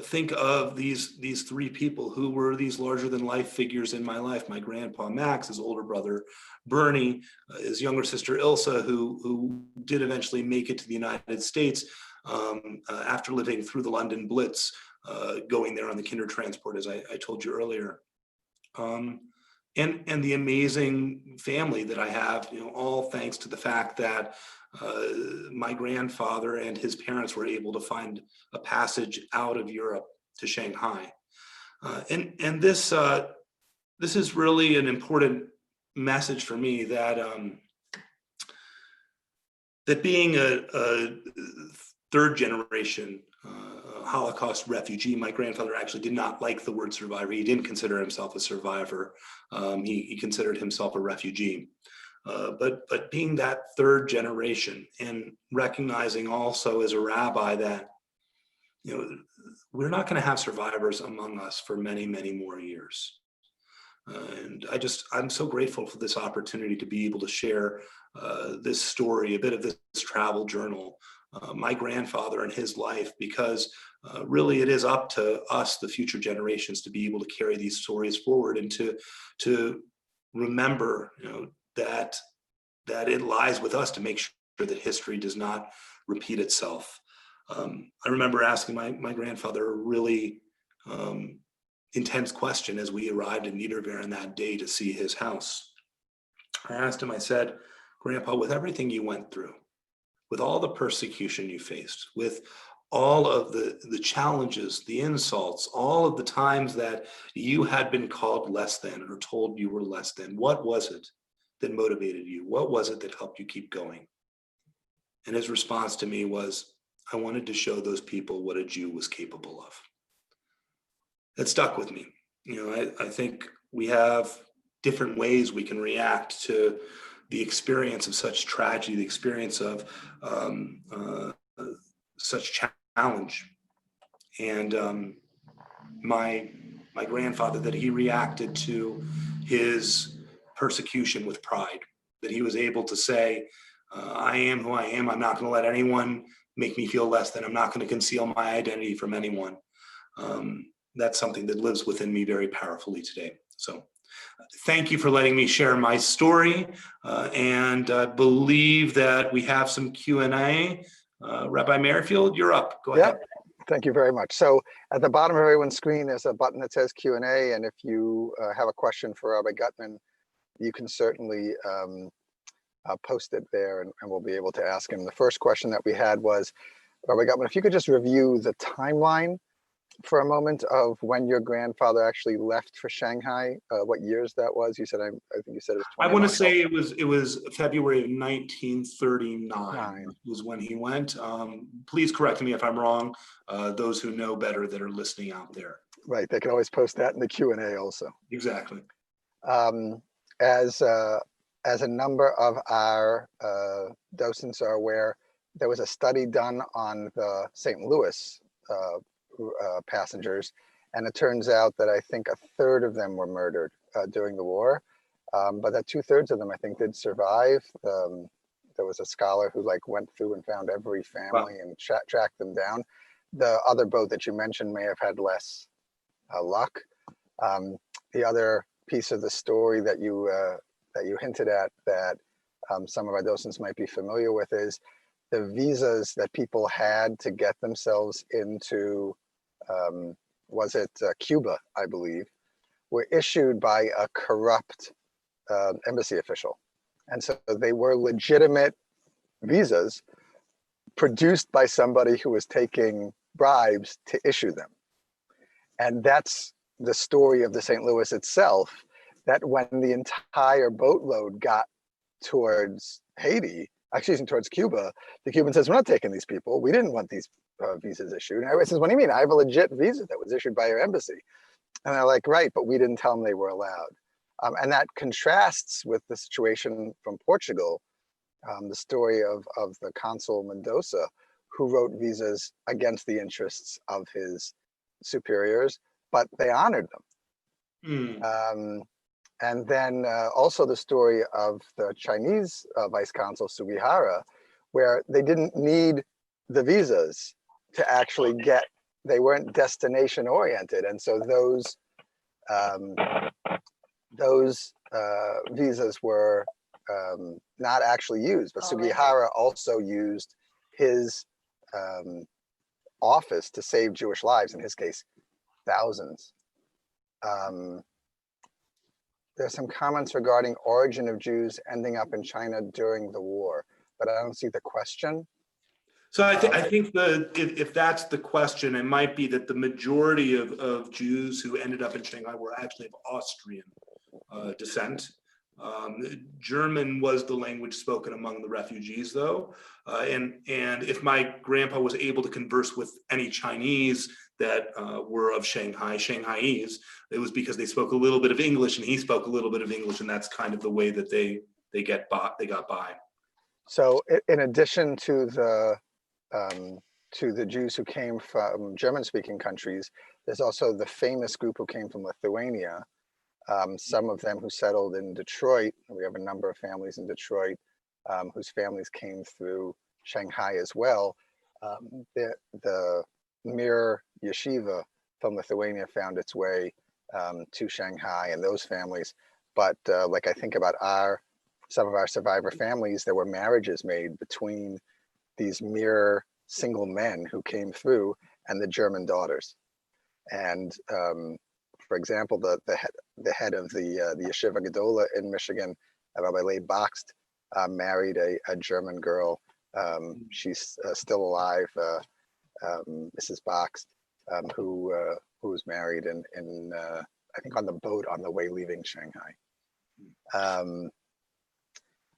S3: think of these three people who were these larger than life figures in my life: my grandpa Max, his older brother Bernie, his younger sister Ilsa, who did eventually make it to the United States after living through the London Blitz, going there on the Kinder transport, as I told you earlier. And the amazing family that I have, all thanks to the fact that my grandfather and his parents were able to find a passage out of Europe to Shanghai. And this is really an important message for me, that that being a third generation Holocaust refugee, my grandfather actually did not like the word survivor. He didn't consider himself a survivor. He considered himself a refugee. But being that third generation, and recognizing also as a rabbi that, we're not going to have survivors among us for many, many more years. And I'm so grateful for this opportunity to be able to share this story, a bit of this travel journal, my grandfather and his life, because really it is up to us, the future generations, to be able to carry these stories forward, and to remember, that it lies with us to make sure that history does not repeat itself. I remember asking my grandfather a really intense question as we arrived in Niederbayern that day to see his house. I asked him, I said, "Grandpa, with everything you went through, with all the persecution you faced, with all of the challenges, the insults, all of the times that you had been called less than or told you were less than, what was it that motivated you? What was it that helped you keep going?" And his response to me was, "I wanted to show those people what a Jew was capable of." That stuck with me. I think we have different ways we can react to the experience of such tragedy, the experience of such challenge. And my grandfather, that he reacted to his persecution with pride, that he was able to say, I am who I am. I'm not going to let anyone make me feel less than. I'm not going to conceal my identity from anyone. That's something that lives within me very powerfully today. So thank you for letting me share my story. And I believe that we have some Q&A. Rabbi Merrifield, you're up. Go ahead.
S1: Thank you very much. So at the bottom of everyone's screen, there's a button that says Q&A. And if you have a question for Rabbi Gutman, you can certainly post it there, and we'll be able to ask him. The first question that we had was, Rabbi Gutman, if you could just review the timeline for a moment of when your grandfather actually left for Shanghai, what years that was. You said, I think you said it was 20.
S3: I want to say it was February of 1939 was when he went. Please correct me if I'm wrong. Those who know better that are listening out there.
S1: Right, they can always post that in the Q&A also.
S3: Exactly.
S1: As a number of our docents are aware, there was a study done on the St. Louis passengers, and it turns out that I think a third of them were murdered during the war, but that 2/3 of them I think did survive. There was a scholar who went through and found every family and tracked them down. The other boat that you mentioned may have had less luck. The other piece of the story that you hinted at that some of our docents might be familiar with is the visas that people had to get themselves into, was it Cuba, I believe, were issued by a corrupt embassy official. And so they were legitimate visas produced by somebody who was taking bribes to issue them. And that's the story of the St. Louis itself, that when the entire boatload got towards towards Cuba, the Cuban says, "We're not taking these people. We didn't want these visas issued." And everybody says, "What do you mean? I have a legit visa that was issued by your embassy." And they're like, "Right, but we didn't tell them they were allowed." And that contrasts with the situation from Portugal, the story of the consul Mendoza, who wrote visas against the interests of his superiors, but they honored them. And then also the story of the Chinese vice consul Sugihara, where they didn't need the visas to actually get, they weren't destination oriented. And so those visas were not actually used, but Sugihara also used his office to save Jewish lives, in his case, thousands. There's some comments regarding origin of Jews ending up in China during the war, but I don't see the question.
S3: So I think if that's the question, it might be that the majority of Jews who ended up in Shanghai were actually of Austrian descent. German was the language spoken among the refugees, though, and if my grandpa was able to converse with any Chinese that were of Shanghaiese, it was because they spoke a little bit of English, and he spoke a little bit of English, and that's kind of the way that they got by.
S1: So, in addition to the Jews who came from German-speaking countries, there's also the famous group who came from Lithuania. Some of them who settled in Detroit. We have a number of families in Detroit whose families came through Shanghai as well. The Mir Yeshiva from Lithuania found its way to Shanghai and those families. But like I think about some of our survivor families, there were marriages made between these Mir single men who came through and the German daughters. And for example, the head of the Yeshiva Gedola in Michigan, Rabbi Leib Bakst, married a German girl. She's still alive, Mrs. Bakst, who was married in I think on the boat on the way leaving Shanghai.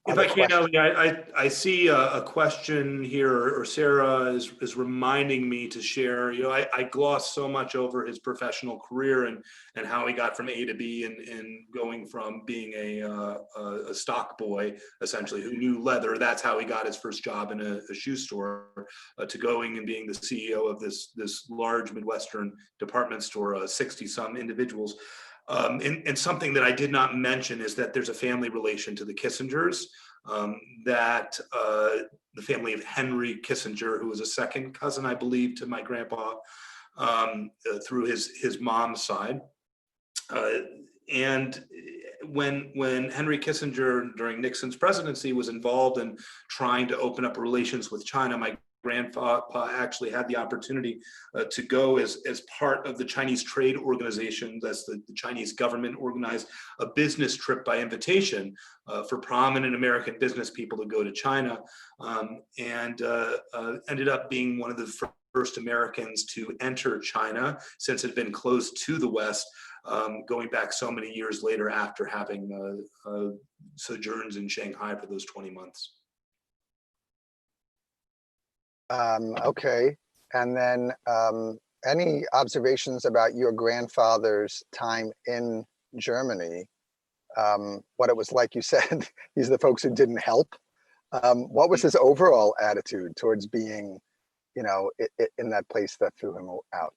S3: If I can, Ellie, I see a question here, or Sarah is reminding me to share. You know, I glossed so much over his professional career and how he got from A to B and going from being a stock boy, essentially, who knew leather. That's how he got his first job in a shoe store, to going and being the CEO of this large Midwestern department store, 60-some individuals. And something that I did not mention is that there's a family relation to the Kissingers, that the family of Henry Kissinger, who was a second cousin, I believe, to my grandpa, through his mom's side. And when Henry Kissinger, during Nixon's presidency, was involved in trying to open up relations with China, my grandpa actually had the opportunity to go as part of the Chinese trade organization. That's the Chinese government organized a business trip by invitation for prominent American business people to go to China, and ended up being one of the first Americans to enter China, since it had been closed to the West, going back so many years later after having sojourns in Shanghai for those 20 months.
S1: Okay, and then any observations about your grandfather's time in Germany? What it was like? You said these are the folks who didn't help. What was his overall attitude towards being, you know, in that place that threw him out?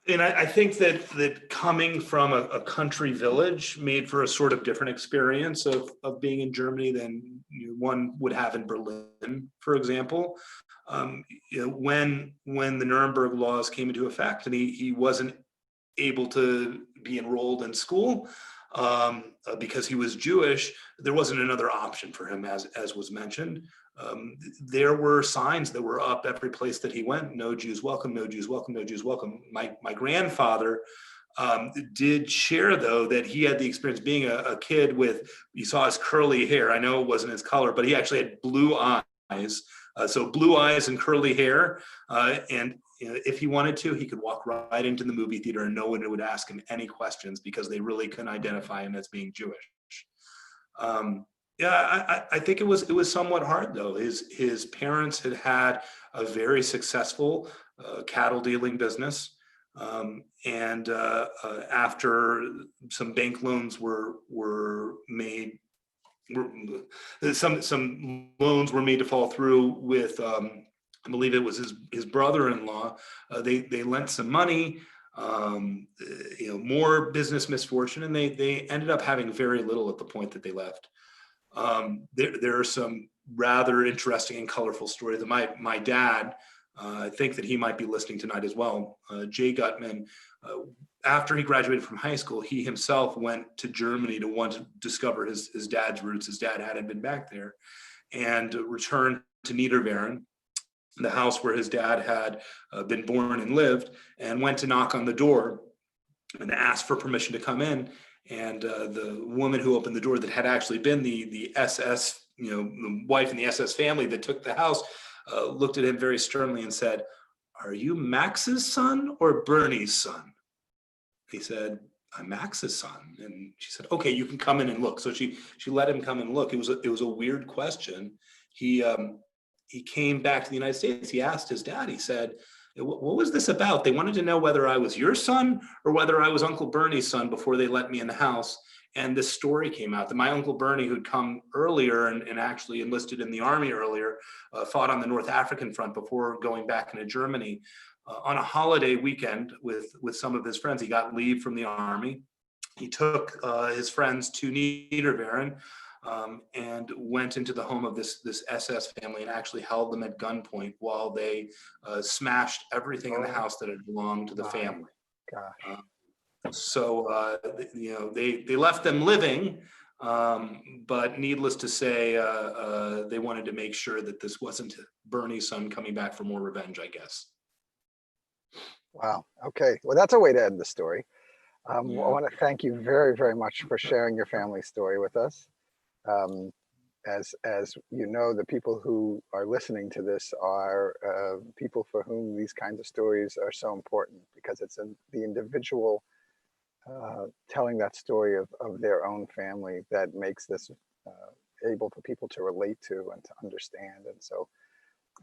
S3: And I think that coming from a country village made for a sort of different experience of being in Germany than one would have in Berlin, for example. When the Nuremberg laws came into effect and he wasn't able to be enrolled in school because he was Jewish, there wasn't another option for him, as was mentioned. There were signs that were up every place that he went: no Jews welcome, no Jews welcome, no Jews welcome. My grandfather did share, though, that he had the experience being a kid with, you saw his curly hair. I know it wasn't his color, but he actually had blue eyes. So blue eyes and curly hair. And if he wanted to, he could walk right into the movie theater and no one would ask him any questions because they really couldn't identify him as being Jewish. Yeah, I think it was somewhat hard, though. His parents had a very successful cattle dealing business, and after some bank loans were made, some loans were made to fall through with I believe it was his brother-in-law. They lent some money, more business misfortune, and they ended up having very little at the point that they left. There are some rather interesting and colorful stories. My dad, I think that he might be listening tonight as well. Jay Gutman, after he graduated from high school, he himself went to Germany to want to discover his dad's roots. His dad hadn't been back there, and returned to Niederbayern, the house where his dad had been born and lived, and went to knock on the door and asked for permission to come in. And the woman who opened the door, that had actually been the SS, the wife in the SS family that took the house, looked at him very sternly and said, "Are you Max's son or Bernie's son?" He said, "I'm Max's son." And she said, "Okay, you can come in and look." So she let him come and look. It was a weird question. He came back to the United States. He asked his dad, he said, "What was this about? They wanted to know whether I was your son or whether I was Uncle Bernie's son before they let me in the house." And this story came out that my Uncle Bernie, who'd come earlier and actually enlisted in the army earlier, fought on the North African front before going back into Germany. On a holiday weekend with some of his friends, he got leave from the army. He took his friends to Niederbayern, and went into the home of this SS family and actually held them at gunpoint while they smashed everything in the house that had belonged to the family.
S1: Gosh.
S3: So they left them living, but needless to say, they wanted to make sure that this wasn't Bernie's son coming back for more revenge, I guess.
S1: Wow. Okay. Well, that's a way to end the story.
S3: Yeah.
S1: I want to thank you very, very much for sharing your family story with us. As you know, the people who are listening to this are people for whom these kinds of stories are so important, because it's the individual telling that story of their own family that makes this able for people to relate to and to understand. And so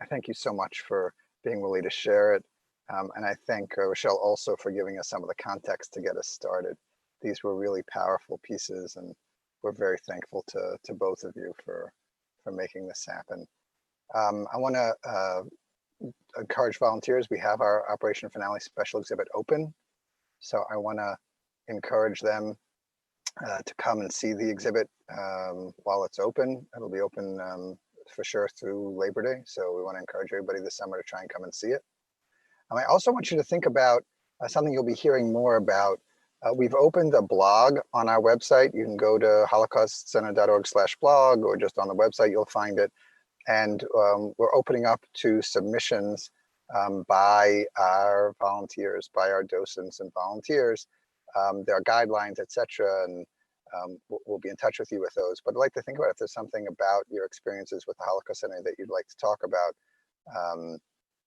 S1: I thank you so much for being willing to share it. And I thank Rachelle also for giving us some of the context to get us started. These were really powerful pieces, and we're very thankful to both of you for making this happen. I want to encourage volunteers. We have our Operation Finale special exhibit open, so I want to encourage them to come and see the exhibit while it's open. It'll be open for sure through Labor Day, so we want to encourage everybody this summer to try and come and see it. I also want you to think about something you'll be hearing more about. We've opened a blog on our website. You can go to holocaustcenter.org/blog, or just on the website, you'll find it. And we're opening up to submissions by our volunteers, by our docents and volunteers. There are guidelines, etc., and we'll be in touch with you with those. But I'd like to think about if there's something about your experiences with the Holocaust Center that you'd like to talk about.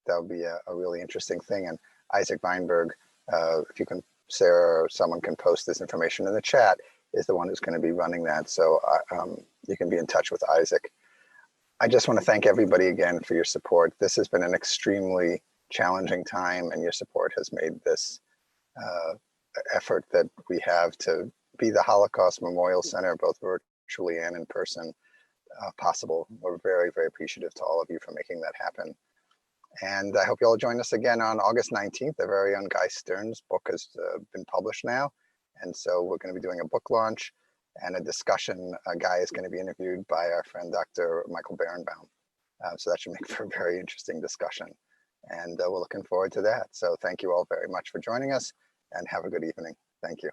S1: That would be a really interesting thing. And Isaac Weinberg, if you can, Sarah or someone can post this information in the chat, is the one who's going to be running that. So you can be in touch with Isaac. I just want to thank everybody again for your support. This has been an extremely challenging time, and your support has made this effort that we have to be the Holocaust Memorial Center, both virtually and in person, possible. We're very, very appreciative to all of you for making that happen. And I hope you all join us again on August 19th. Our very own Guy Stern's book has been published now. And so we're going to be doing a book launch and a discussion. Guy is going to be interviewed by our friend, Dr. Michael Berenbaum. So that should make for a very interesting discussion. And we're looking forward to that. So thank you all very much for joining us, and have a good evening. Thank you.